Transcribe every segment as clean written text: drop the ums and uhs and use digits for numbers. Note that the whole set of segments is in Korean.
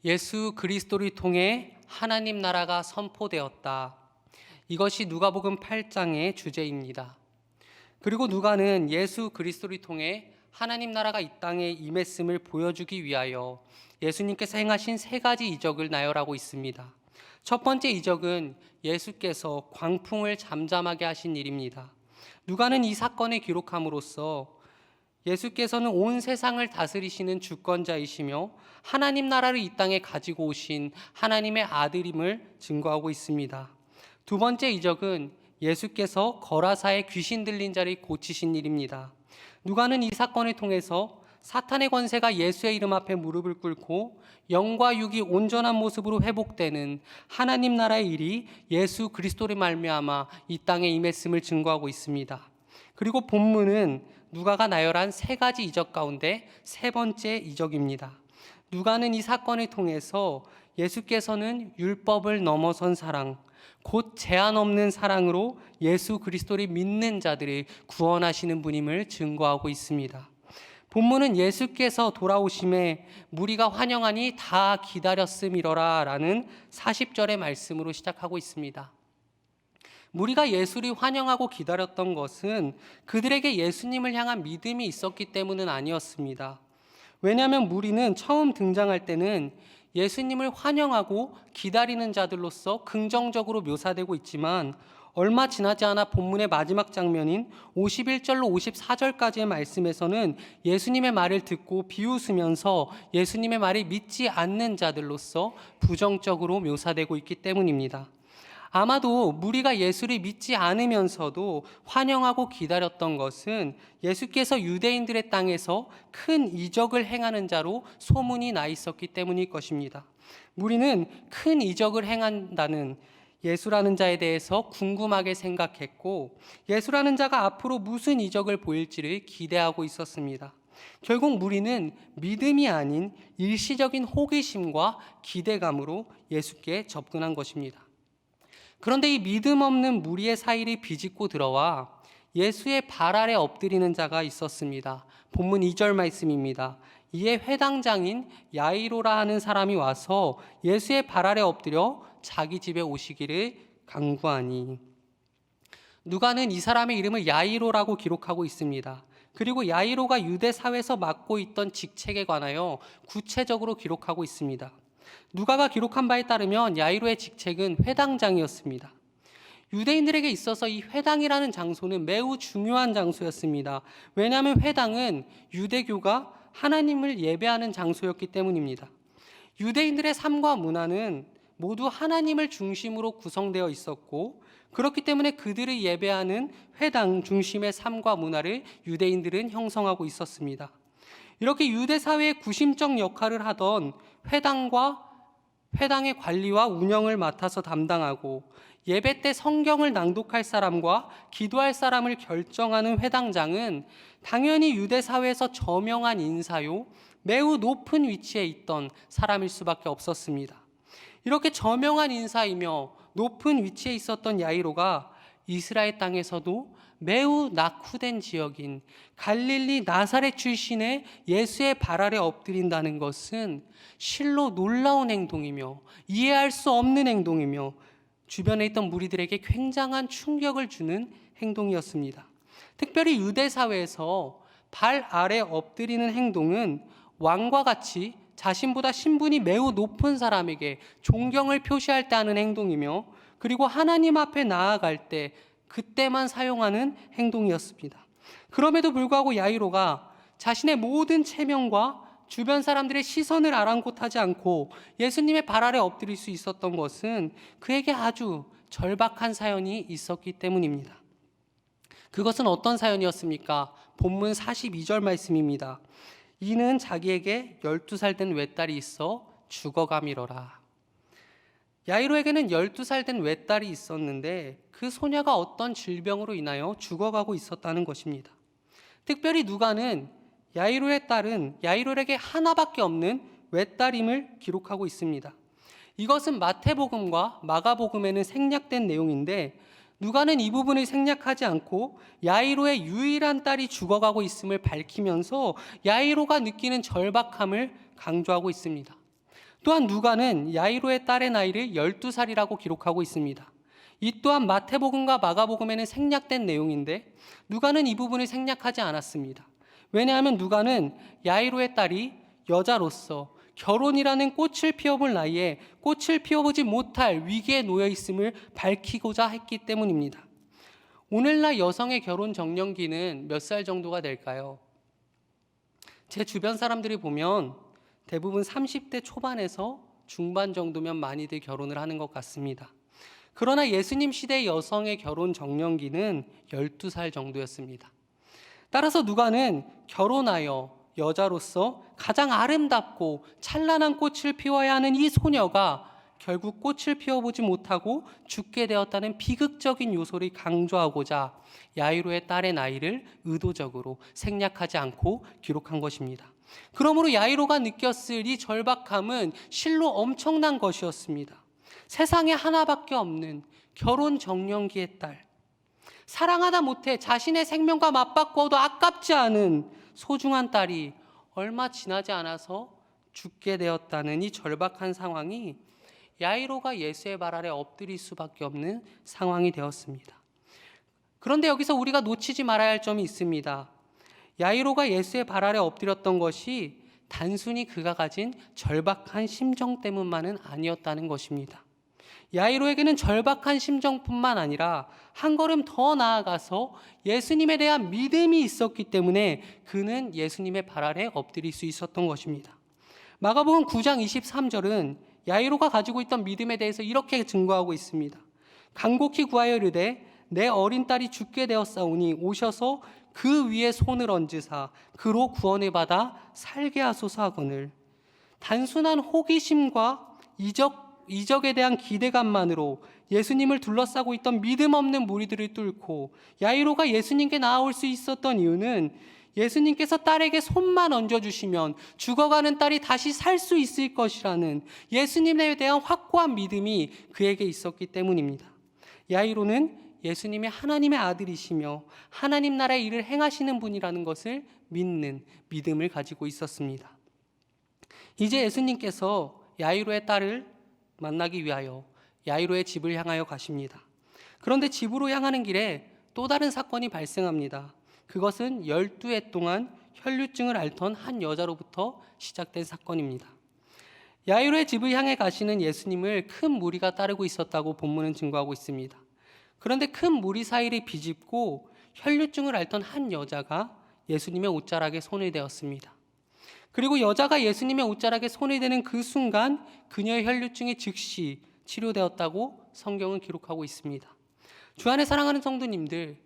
예수 그리스도를 통해 하나님 나라가 선포되었다. 이것이 누가복음 8장의 주제입니다. 그리고 누가는 예수 그리스도를 통해 하나님 나라가 이 땅에 임했음을 보여주기 위하여 예수님께서 행하신 세 가지 이적을 나열하고 있습니다. 첫 번째 이적은 예수께서 광풍을 잠잠하게 하신 일입니다. 누가는 이 사건을 기록함으로써 예수께서는 온 세상을 다스리시는 주권자이시며 하나님 나라를 이 땅에 가지고 오신 하나님의 아들임을 증거하고 있습니다. 두 번째 이적은 예수께서 거라사의 귀신 들린 자를 고치신 일입니다. 누가는 이 사건을 통해서 사탄의 권세가 예수의 이름 앞에 무릎을 꿇고 영과 육이 온전한 모습으로 회복되는 하나님 나라의 일이 예수 그리스도를 말미암아 이 땅에 임했음을 증거하고 있습니다. 그리고 본문은 누가가 나열한 세 가지 이적 가운데 세 번째 이적입니다. 누가는 이 사건을 통해서 예수께서는 율법을 넘어선 사랑, 곧 제한 없는 사랑으로 예수 그리스도를 믿는 자들을 구원하시는 분임을 증거하고 있습니다. 본문은 예수께서 돌아오심에 무리가 환영하니 다 기다렸음이러라 라는 40절의 말씀으로 시작하고 있습니다. 무리가 예수를 환영하고 기다렸던 것은 그들에게 예수님을 향한 믿음이 있었기 때문은 아니었습니다. 왜냐하면 무리는 처음 등장할 때는 예수님을 환영하고 기다리는 자들로서 긍정적으로 묘사되고 있지만 얼마 지나지 않아 본문의 마지막 장면인 51절로 54절까지의 말씀에서는 예수님의 말을 듣고 비웃으면서 예수님의 말을 믿지 않는 자들로서 부정적으로 묘사되고 있기 때문입니다. 아마도 무리가 예수를 믿지 않으면서도 환영하고 기다렸던 것은 예수께서 유대인들의 땅에서 큰 이적을 행하는 자로 소문이 나 있었기 때문일 것입니다. 무리는 큰 이적을 행한다는 예수라는 자에 대해서 궁금하게 생각했고 예수라는 자가 앞으로 무슨 이적을 보일지를 기대하고 있었습니다. 결국 무리는 믿음이 아닌 일시적인 호기심과 기대감으로 예수께 접근한 것입니다. 그런데 이 믿음 없는 무리의 사이를 비집고 들어와 예수의 발 아래 엎드리는 자가 있었습니다. 본문 2절 말씀입니다. 이에 회당장인 야이로라 하는 사람이 와서 예수의 발 아래 엎드려 자기 집에 오시기를 간구하니. 누가는 이 사람의 이름을 야이로라고 기록하고 있습니다. 그리고 야이로가 유대 사회에서 맡고 있던 직책에 관하여 구체적으로 기록하고 있습니다. 누가가 기록한 바에 따르면 야이로의 직책은 회당장이었습니다. 유대인들에게 있어서 이 회당이라는 장소는 매우 중요한 장소였습니다. 왜냐하면 회당은 유대교가 하나님을 예배하는 장소였기 때문입니다. 유대인들의 삶과 문화는 모두 하나님을 중심으로 구성되어 있었고 그렇기 때문에 그들을 예배하는 회당 중심의 삶과 문화를 유대인들은 형성하고 있었습니다. 이렇게 유대 사회의 구심적 역할을 하던 회당의 관리와 운영을 맡아서 담당하고 예배 때 성경을 낭독할 사람과 기도할 사람을 결정하는 회당장은 당연히 유대 사회에서 저명한 인사요 매우 높은 위치에 있던 사람일 수밖에 없었습니다. 이렇게 저명한 인사이며 높은 위치에 있었던 야이로가 이스라엘 땅에서도 매우 낙후된 지역인 갈릴리 나사렛 출신의 예수의 발 아래 엎드린다는 것은 실로 놀라운 행동이며 이해할 수 없는 행동이며 주변에 있던 무리들에게 굉장한 충격을 주는 행동이었습니다. 특별히 유대 사회에서 발 아래 엎드리는 행동은 왕과 같이 자신보다 신분이 매우 높은 사람에게 존경을 표시할 때 하는 행동이며 그리고 하나님 앞에 나아갈 때 그때만 사용하는 행동이었습니다. 그럼에도 불구하고 야이로가 자신의 모든 체면과 주변 사람들의 시선을 아랑곳하지 않고 예수님의 발 아래 엎드릴 수 있었던 것은 그에게 아주 절박한 사연이 있었기 때문입니다. 그것은 어떤 사연이었습니까? 본문 42절 말씀입니다. 이는 자기에게 12살 된 외딸이 있어 죽어가미러라. 야이로에게는 12살 된 외딸이 있었는데 그 소녀가 어떤 질병으로 인하여 죽어가고 있었다는 것입니다. 특별히 누가는 야이로의 딸은 야이로에게 하나밖에 없는 외딸임을 기록하고 있습니다. 이것은 마태복음과 마가복음에는 생략된 내용인데 누가는 이 부분을 생략하지 않고 야이로의 유일한 딸이 죽어가고 있음을 밝히면서 야이로가 느끼는 절박함을 강조하고 있습니다. 또한 누가는 야이로의 딸의 나이를 12살이라고 기록하고 있습니다. 이 또한 마태복음과 마가복음에는 생략된 내용인데 누가는 이 부분을 생략하지 않았습니다. 왜냐하면 누가는 야이로의 딸이 여자로서 결혼이라는 꽃을 피워볼 나이에 꽃을 피워보지 못할 위기에 놓여 있음을 밝히고자 했기 때문입니다. 오늘날 여성의 결혼 적령기는 몇 살 정도가 될까요? 제 주변 사람들이 보면 대부분 30대 초반에서 중반 정도면 많이들 결혼을 하는 것 같습니다. 그러나 예수님 시대의 여성의 결혼 적령기는 12살 정도였습니다. 따라서 누가는 결혼하여 여자로서 가장 아름답고 찬란한 꽃을 피워야 하는 이 소녀가 결국 꽃을 피워보지 못하고 죽게 되었다는 비극적인 요소를 강조하고자 야이로의 딸의 나이를 의도적으로 생략하지 않고 기록한 것입니다. 그러므로 야이로가 느꼈을 이 절박함은 실로 엄청난 것이었습니다. 세상에 하나밖에 없는 결혼 적령기의 딸, 사랑하다 못해 자신의 생명과 맞바꾸어도 아깝지 않은 소중한 딸이 얼마 지나지 않아서 죽게 되었다는 이 절박한 상황이 야이로가 예수의 발 아래 엎드릴 수밖에 없는 상황이 되었습니다. 그런데 여기서 우리가 놓치지 말아야 할 점이 있습니다. 야이로가 예수의 발 아래 엎드렸던 것이 단순히 그가 가진 절박한 심정 때문만은 아니었다는 것입니다. 야이로에게는 절박한 심정뿐만 아니라 한 걸음 더 나아가서 예수님에 대한 믿음이 있었기 때문에 그는 예수님의 발 아래 엎드릴 수 있었던 것입니다. 마가복음 9장 23절은 야이로가 가지고 있던 믿음에 대해서 이렇게 증거하고 있습니다. 간곡히 구하여 이르되 내 어린 딸이 죽게 되었사오니 오셔서 그 위에 손을 얹으사 그로 구원을 받아 살게 하소서 하거늘. 단순한 호기심과 이적에 대한 기대감만으로 예수님을 둘러싸고 있던 믿음 없는 무리들을 뚫고 야이로가 예수님께 나아올 수 있었던 이유는 예수님께서 딸에게 손만 얹어주시면 죽어가는 딸이 다시 살 수 있을 것이라는 예수님에 대한 확고한 믿음이 그에게 있었기 때문입니다. 야이로는 예수님이 하나님의 아들이시며 하나님 나라의 일을 행하시는 분이라는 것을 믿는 믿음을 가지고 있었습니다. 이제 예수님께서 야이로의 딸을 만나기 위하여 야이로의 집을 향하여 가십니다. 그런데 집으로 향하는 길에 또 다른 사건이 발생합니다. 그것은 12해 동안 혈류증을 앓던 한 여자로부터 시작된 사건입니다. 야이로의 집을 향해 가시는 예수님을 큰 무리가 따르고 있었다고 본문은 증거하고 있습니다. 그런데 큰 무리 사이를 비집고 혈류증을 앓던 한 여자가 예수님의 옷자락에 손을 대었습니다. 그리고 여자가 예수님의 옷자락에 손을 대는 그 순간 그녀의 혈류증이 즉시 치료되었다고 성경은 기록하고 있습니다. 주 안에 사랑하는 성도님들,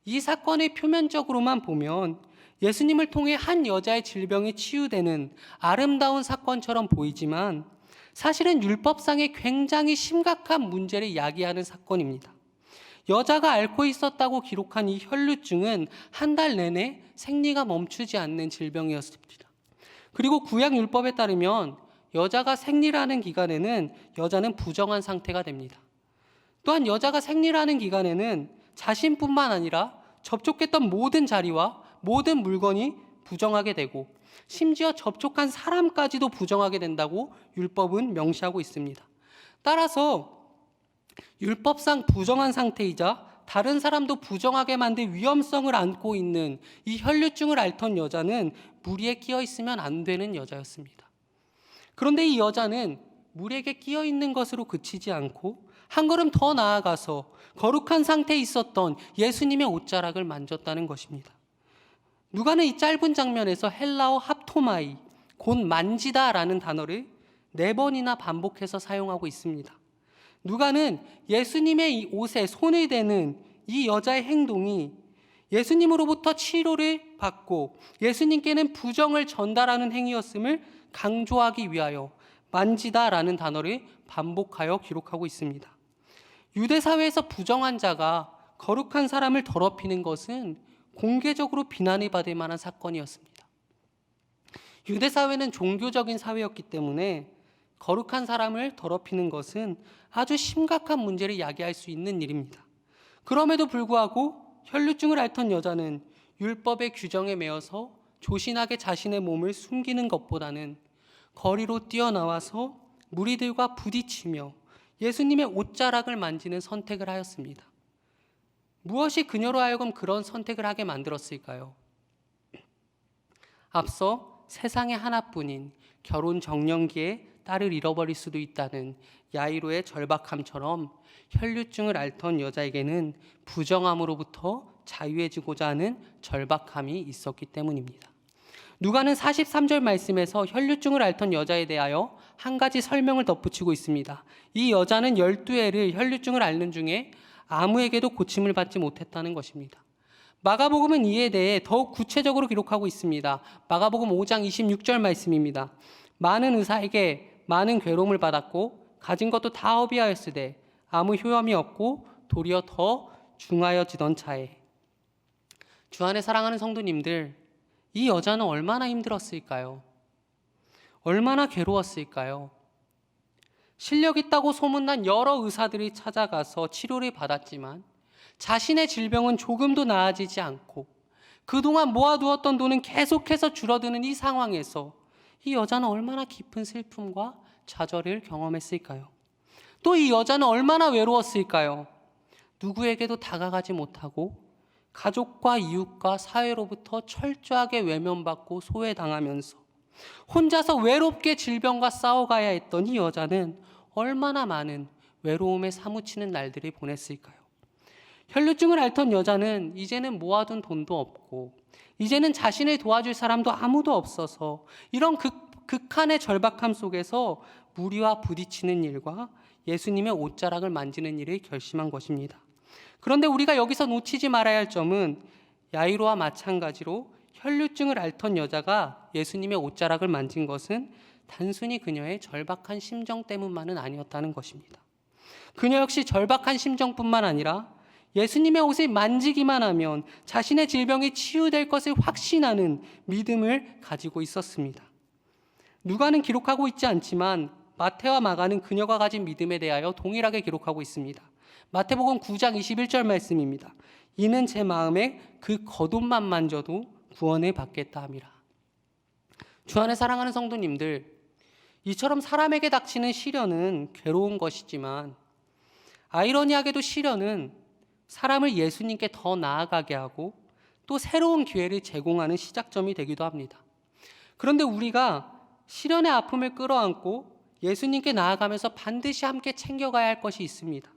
이 사건의 표면적으로만 보면 예수님을 통해 한 여자의 질병이 치유되는 아름다운 사건처럼 보이지만 사실은 율법상의 굉장히 심각한 문제를 야기하는 사건입니다. 여자가 앓고 있었다고 기록한 이 혈류증은 한 달 내내 생리가 멈추지 않는 질병이었습니다. 그리고 구약율법에 따르면 여자가 생리를 하는 기간에는 여자는 부정한 상태가 됩니다. 또한 여자가 생리를 하는 기간에는 자신뿐만 아니라 접촉했던 모든 자리와 모든 물건이 부정하게 되고 심지어 접촉한 사람까지도 부정하게 된다고 율법은 명시하고 있습니다. 따라서 율법상 부정한 상태이자 다른 사람도 부정하게 만들 위험성을 안고 있는 이 혈류증을 앓던 여자는 무리에 끼어 있으면 안 되는 여자였습니다. 그런데 이 여자는 무리에게 끼어 있는 것으로 그치지 않고 한 걸음 더 나아가서 거룩한 상태에 있었던 예수님의 옷자락을 만졌다는 것입니다. 누가는 이 짧은 장면에서 헬라어 합토마이, 곧 만지다라는 단어를 4번이나 반복해서 사용하고 있습니다. 누가는 예수님의 이 옷에 손을 대는 이 여자의 행동이 예수님으로부터 치료를 받고 예수님께는 부정을 전달하는 행위였음을 강조하기 위하여 만지다라는 단어를 반복하여 기록하고 있습니다. 유대 사회에서 부정한 자가 거룩한 사람을 더럽히는 것은 공개적으로 비난을 받을 만한 사건이었습니다. 유대 사회는 종교적인 사회였기 때문에 거룩한 사람을 더럽히는 것은 아주 심각한 문제를 야기할 수 있는 일입니다. 그럼에도 불구하고 혈루증을 앓던 여자는 율법의 규정에 매여서 조신하게 자신의 몸을 숨기는 것보다는 거리로 뛰어나와서 무리들과 부딪히며 예수님의 옷자락을 만지는 선택을 하였습니다. 무엇이 그녀로 하여금 그런 선택을 하게 만들었을까요? 앞서 세상에 하나뿐인 결혼 정년기에 딸을 잃어버릴 수도 있다는 야이로의 절박함처럼 혈류증을 앓던 여자에게는 부정함으로부터 자유해지고자 하는 절박함이 있었기 때문입니다. 누가는 43절 말씀에서 혈류증을 앓던 여자에 대하여 한 가지 설명을 덧붙이고 있습니다. 이 여자는 12해를 혈류증을 앓는 중에 아무에게도 고침을 받지 못했다는 것입니다. 마가복음은 이에 대해 더욱 구체적으로 기록하고 있습니다. 마가복음 5장 26절 말씀입니다. 많은 의사에게 많은 괴로움을 받았고 가진 것도 다 허비하였으되 아무 효험이 없고 도리어 더 중하여지던 차에. 주 안에 사랑하는 성도님들, 이 여자는 얼마나 힘들었을까요? 얼마나 괴로웠을까요? 실력 있다고 소문난 여러 의사들이 찾아가서 치료를 받았지만 자신의 질병은 조금도 나아지지 않고 그동안 모아두었던 돈은 계속해서 줄어드는 이 상황에서 이 여자는 얼마나 깊은 슬픔과 좌절을 경험했을까요? 또 이 여자는 얼마나 외로웠을까요? 누구에게도 다가가지 못하고 가족과 이웃과 사회로부터 철저하게 외면받고 소외당하면서 혼자서 외롭게 질병과 싸워가야 했던 이 여자는 얼마나 많은 외로움에 사무치는 날들을 보냈을까요? 혈류증을 앓던 여자는 이제는 모아둔 돈도 없고 이제는 자신을 도와줄 사람도 아무도 없어서 이런 극한의 절박함 속에서 무리와 부딪히는 일과 예수님의 옷자락을 만지는 일을 결심한 것입니다. 그런데 우리가 여기서 놓치지 말아야 할 점은 야이로와 마찬가지로 혈류증을 앓던 여자가 예수님의 옷자락을 만진 것은 단순히 그녀의 절박한 심정 때문만은 아니었다는 것입니다. 그녀 역시 절박한 심정뿐만 아니라 예수님의 옷을 만지기만 하면 자신의 질병이 치유될 것을 확신하는 믿음을 가지고 있었습니다. 누가는 기록하고 있지 않지만 마태와 마가는 그녀가 가진 믿음에 대하여 동일하게 기록하고 있습니다. 마태복음 9장 21절 말씀입니다. 이는 제 마음에 그 겉옷만 만져도 구원을 받겠다 함이라. 주 안에 사랑하는 성도님들, 이처럼 사람에게 닥치는 시련은 괴로운 것이지만 아이러니하게도 시련은 사람을 예수님께 더 나아가게 하고 또 새로운 기회를 제공하는 시작점이 되기도 합니다. 그런데 우리가 시련의 아픔을 끌어안고 예수님께 나아가면서 반드시 함께 챙겨가야 할 것이 있습니다.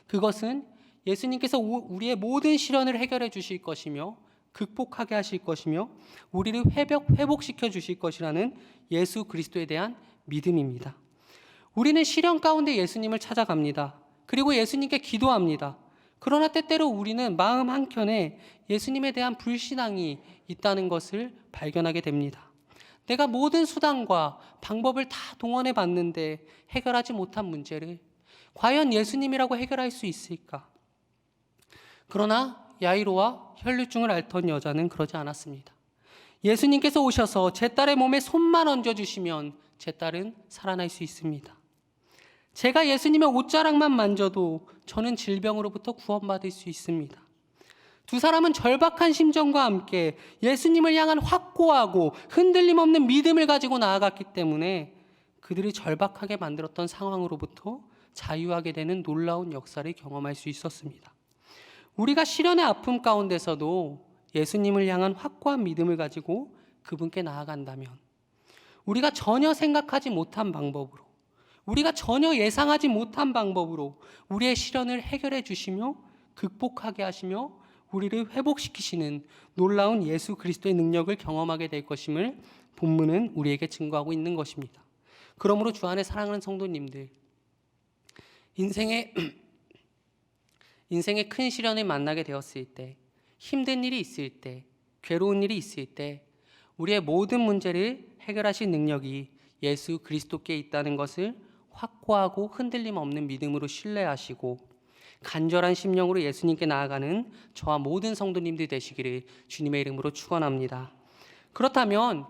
그것은 예수님께서 우리의 모든 시련을 해결해 주실 것이며 극복하게 하실 것이며 우리를 회복시켜 주실 것이라는 예수 그리스도에 대한 믿음입니다. 우리는 시련 가운데 예수님을 찾아갑니다. 그리고 예수님께 기도합니다. 그러나 때때로 우리는 마음 한켠에 예수님에 대한 불신앙이 있다는 것을 발견하게 됩니다. 내가 모든 수단과 방법을 다 동원해 봤는데 해결하지 못한 문제를 과연 예수님이라고 해결할 수 있을까? 그러나 야이로와 혈류증을 앓던 여자는 그러지 않았습니다. 예수님께서 오셔서 제 딸의 몸에 손만 얹어주시면 제 딸은 살아날 수 있습니다. 제가 예수님의 옷자락만 만져도 저는 질병으로부터 구원받을 수 있습니다. 두 사람은 절박한 심정과 함께 예수님을 향한 확고하고 흔들림 없는 믿음을 가지고 나아갔기 때문에 그들이 절박하게 만들었던 상황으로부터 자유하게 되는 놀라운 역사를 경험할 수 있었습니다. 우리가 시련의 아픔 가운데서도 예수님을 향한 확고한 믿음을 가지고 그분께 나아간다면 우리가 전혀 생각하지 못한 방법으로 우리가 전혀 예상하지 못한 방법으로 우리의 시련을 해결해 주시며 극복하게 하시며 우리를 회복시키시는 놀라운 예수 그리스도의 능력을 경험하게 될 것임을 본문은 우리에게 증거하고 있는 것입니다. 그러므로 주 안에 사랑하는 성도님들, 인생의 큰 시련을 만나게 되었을 때, 힘든 일이 있을 때, 괴로운 일이 있을 때 우리의 모든 문제를 해결하실 능력이 예수 그리스도께 있다는 것을 확고하고 흔들림 없는 믿음으로 신뢰하시고 간절한 심령으로 예수님께 나아가는 저와 모든 성도님들 되시기를 주님의 이름으로 축원합니다. 그렇다면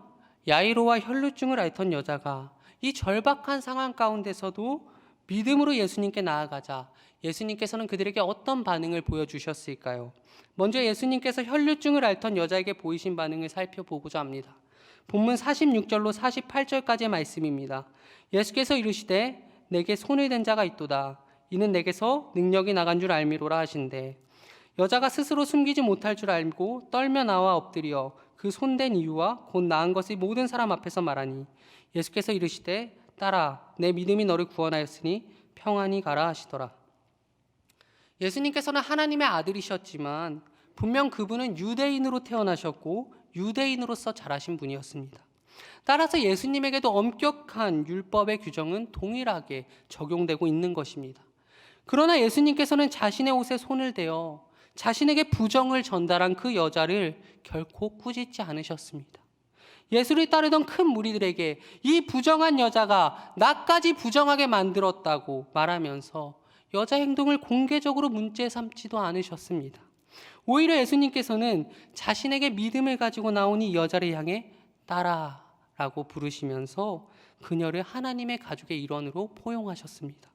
야이로와 혈루증을 앓던 여자가 이 절박한 상황 가운데서도 믿음으로 예수님께 나아가자 예수님께서는 그들에게 어떤 반응을 보여주셨을까요? 먼저 예수님께서 혈루증을 앓던 여자에게 보이신 반응을 살펴보고자 합니다. 본문 46절로 48절까지의 말씀입니다. 예수께서 이르시되 내게 손을 댄 자가 있도다. 이는 내게서 능력이 나간 줄 알미로라 하신대. 여자가 스스로 숨기지 못할 줄 알고 떨며 나와 엎드려 그 손댄 이유와 곧 나은 것을 모든 사람 앞에서 말하니 예수께서 이르시되 딸아 내 믿음이 너를 구원하였으니 평안히 가라 하시더라. 예수님께서는 하나님의 아들이셨지만 분명 그분은 유대인으로 태어나셨고 유대인으로서 자라신 분이었습니다. 따라서 예수님에게도 엄격한 율법의 규정은 동일하게 적용되고 있는 것입니다. 그러나 예수님께서는 자신의 옷에 손을 대어 자신에게 부정을 전달한 그 여자를 결코 꾸짖지 않으셨습니다. 예수를 따르던 큰 무리들에게 이 부정한 여자가 나까지 부정하게 만들었다고 말하면서 여자 행동을 공개적으로 문제 삼지도 않으셨습니다. 오히려 예수님께서는 자신에게 믿음을 가지고 나온 이 여자를 향해 딸아라고 부르시면서 그녀를 하나님의 가족의 일원으로 포용하셨습니다.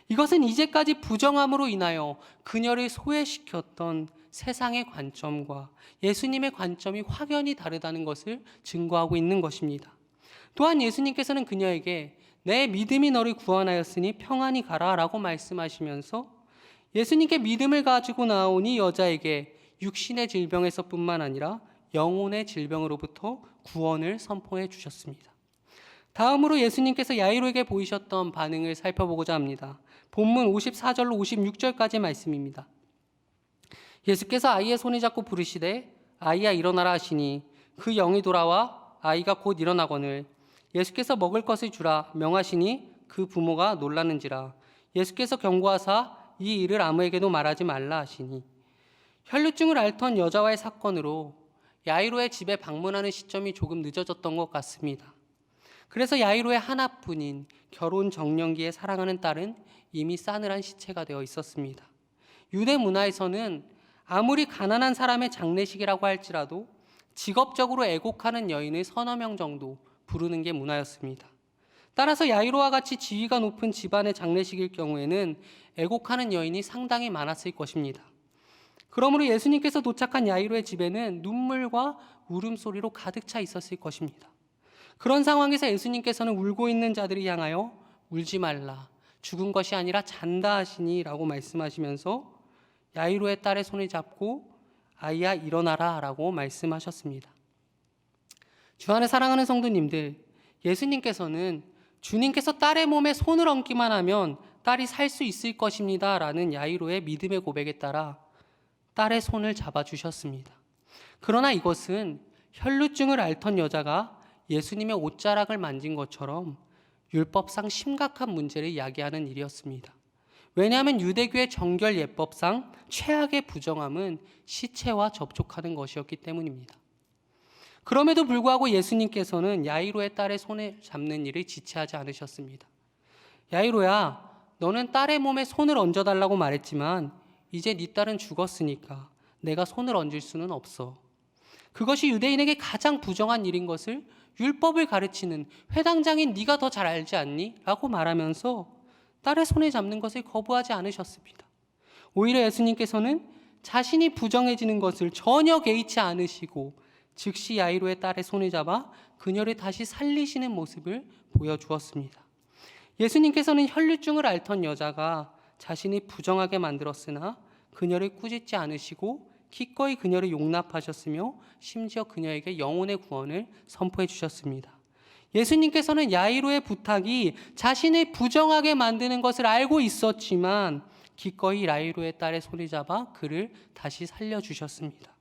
이것은 이제까지 부정함으로 인하여 그녀를 소외시켰던 세상의 관점과 예수님의 관점이 확연히 다르다는 것을 증거하고 있는 것입니다. 또한 예수님께서는 그녀에게 내 믿음이 너를 구원하였으니 평안히 가라 라고 말씀하시면서 예수님께 믿음을 가지고 나온 이 여자에게 육신의 질병에서뿐만 아니라 영혼의 질병으로부터 구원을 선포해 주셨습니다. 다음으로 예수님께서 야이로에게 보이셨던 반응을 살펴보고자 합니다. 본문 54절로 56절까지의 말씀입니다. 예수께서 아이의 손을 잡고 부르시되 아이야 일어나라 하시니 그 영이 돌아와 아이가 곧 일어나거늘 예수께서 먹을 것을 주라 명하시니 그 부모가 놀라는지라. 예수께서 경고하사 이 일을 아무에게도 말하지 말라 하시니. 혈루증을 앓던 여자와의 사건으로 야이로의 집에 방문하는 시점이 조금 늦어졌던 것 같습니다. 그래서 야이로의 하나뿐인 결혼 정년기에 사랑하는 딸은 이미 싸늘한 시체가 되어 있었습니다. 유대 문화에서는 아무리 가난한 사람의 장례식이라고 할지라도 직업적으로 애곡하는 여인을 서너 명 정도 부르는 게 문화였습니다. 따라서 야이로와 같이 지위가 높은 집안의 장례식일 경우에는 애곡하는 여인이 상당히 많았을 것입니다. 그러므로 예수님께서 도착한 야이로의 집에는 눈물과 울음소리로 가득 차 있었을 것입니다. 그런 상황에서 예수님께서는 울고 있는 자들을 향하여 울지 말라, 죽은 것이 아니라 잔다 하시니 라고 말씀하시면서 야이로의 딸의 손을 잡고 아이야 일어나라 라고 말씀하셨습니다. 주 안에 사랑하는 성도님들, 예수님께서는 주님께서 딸의 몸에 손을 얹기만 하면 딸이 살 수 있을 것입니다 라는 야이로의 믿음의 고백에 따라 딸의 손을 잡아주셨습니다. 그러나 이것은 혈루증을 앓던 여자가 예수님의 옷자락을 만진 것처럼 율법상 심각한 문제를 야기하는 일이었습니다. 왜냐하면 유대교의 정결 예법상 최악의 부정함은 시체와 접촉하는 것이었기 때문입니다. 그럼에도 불구하고 예수님께서는 야이로의 딸의 손을 잡는 일을 지체하지 않으셨습니다. 야이로야, 너는 딸의 몸에 손을 얹어달라고 말했지만 이제 네 딸은 죽었으니까 내가 손을 얹을 수는 없어. 그것이 유대인에게 가장 부정한 일인 것을 율법을 가르치는 회당장인 네가 더 잘 알지 않니? 라고 말하면서 딸의 손을 잡는 것을 거부하지 않으셨습니다. 오히려 예수님께서는 자신이 부정해지는 것을 전혀 개의치 않으시고 즉시 야이로의 딸의 손을 잡아 그녀를 다시 살리시는 모습을 보여주었습니다. 예수님께서는 혈루증을 앓던 여자가 자신이 부정하게 만들었으나 그녀를 꾸짖지 않으시고 기꺼이 그녀를 용납하셨으며 심지어 그녀에게 영혼의 구원을 선포해 주셨습니다. 예수님께서는 야이로의 부탁이 자신을 부정하게 만드는 것을 알고 있었지만 기꺼이 야이로의 딸의 손을 잡아 그를 다시 살려주셨습니다.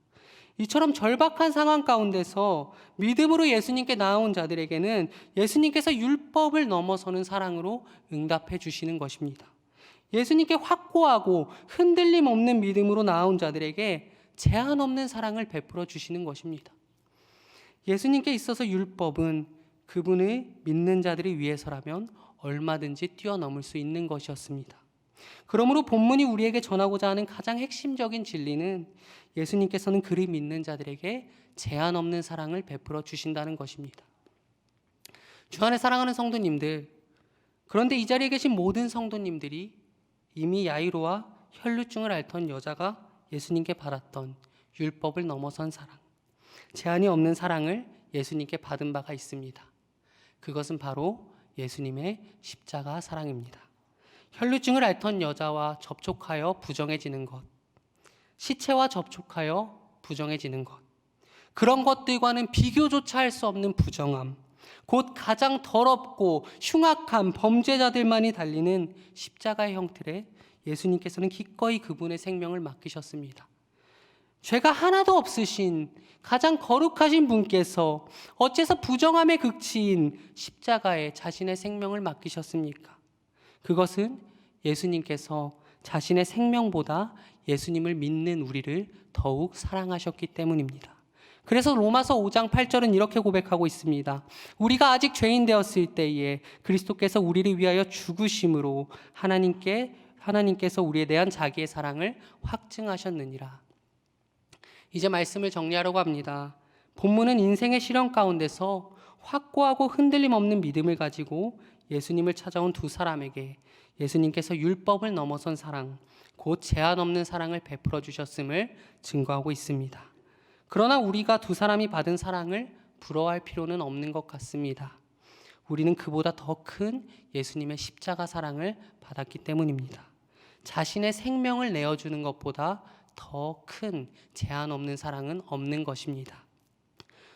이처럼 절박한 상황 가운데서 믿음으로 예수님께 나온 자들에게는 예수님께서 율법을 넘어서는 사랑으로 응답해 주시는 것입니다. 예수님께 확고하고 흔들림 없는 믿음으로 나온 자들에게 제한 없는 사랑을 베풀어 주시는 것입니다. 예수님께 있어서 율법은 그분을 믿는 자들을 위해서라면 얼마든지 뛰어넘을 수 있는 것이었습니다. 그러므로 본문이 우리에게 전하고자 하는 가장 핵심적인 진리는 예수님께서는 그를 믿는 자들에게 제한 없는 사랑을 베풀어 주신다는 것입니다. 주 안에 사랑하는 성도님들, 그런데 이 자리에 계신 모든 성도님들이 이미 야이로와 혈루증을 앓던 여자가 예수님께 받았던 율법을 넘어선 사랑, 제한이 없는 사랑을 예수님께 받은 바가 있습니다. 그것은 바로 예수님의 십자가 사랑입니다. 혈루증을 앓던 여자와 접촉하여 부정해지는 것, 시체와 접촉하여 부정해지는 것, 그런 것들과는 비교조차 할 수 없는 부정함, 곧 가장 더럽고 흉악한 범죄자들만이 달리는 십자가의 형틀에 예수님께서는 기꺼이 그분의 생명을 맡기셨습니다. 죄가 하나도 없으신 가장 거룩하신 분께서 어째서 부정함의 극치인 십자가에 자신의 생명을 맡기셨습니까? 그것은 예수님께서 자신의 생명보다 예수님을 믿는 우리를 더욱 사랑하셨기 때문입니다. 그래서 로마서 5장 8절은 이렇게 고백하고 있습니다. 우리가 아직 죄인 되었을 때에 그리스도께서 우리를 위하여 죽으심으로 하나님께서 우리에 대한 자기의 사랑을 확증하셨느니라. 이제 말씀을 정리하려고 합니다. 본문은 인생의 시련 가운데서 확고하고 흔들림 없는 믿음을 가지고 예수님을 찾아온 두 사람에게 예수님께서 율법을 넘어선 사랑, 곧 제한 없는 사랑을 베풀어 주셨음을 증거하고 있습니다. 그러나 우리가 두 사람이 받은 사랑을 부러워할 필요는 없는 것 같습니다. 우리는 그보다 더 큰 예수님의 십자가 사랑을 받았기 때문입니다. 자신의 생명을 내어주는 것보다 더 큰 제한 없는 사랑은 없는 것입니다.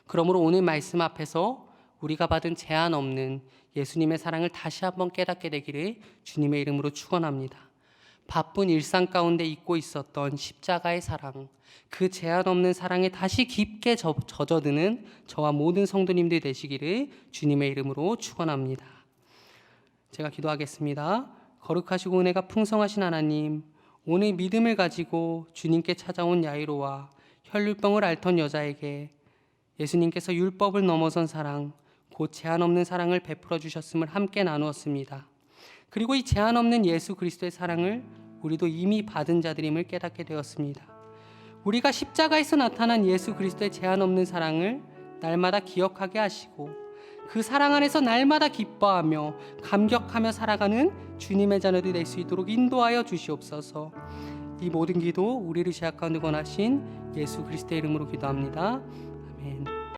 그러므로 오늘 말씀 앞에서 우리가 받은 제한 없는 예수님의 사랑을 다시 한번 깨닫게 되기를 주님의 이름으로 축원합니다. 바쁜 일상 가운데 잊고 있었던 십자가의 사랑, 그 제한 없는 사랑에 다시 깊게 젖어드는 저와 모든 성도님들 되시기를 주님의 이름으로 축원합니다. 제가 기도하겠습니다. 거룩하시고 은혜가 풍성하신 하나님, 오늘 믿음을 가지고 주님께 찾아온 야이로와 혈루병을 앓던 여자에게 예수님께서 율법을 넘어선 사랑, 곧 제한 없는 사랑을 베풀어 주셨음을 함께 나누었습니다. 그리고 이 제한 없는 예수 그리스도의 사랑을 우리도 이미 받은 자들임을 깨닫게 되었습니다. 우리가 십자가에서 나타난 예수 그리스도의 제한 없는 사랑을 날마다 기억하게 하시고 그 사랑 안에서 날마다 기뻐하며 감격하며 살아가는 주님의 자녀들이 될 수 있도록 인도하여 주시옵소서. 이 모든 기도 우리를 죄악 가운데 권하신 예수 그리스도의 이름으로 기도합니다.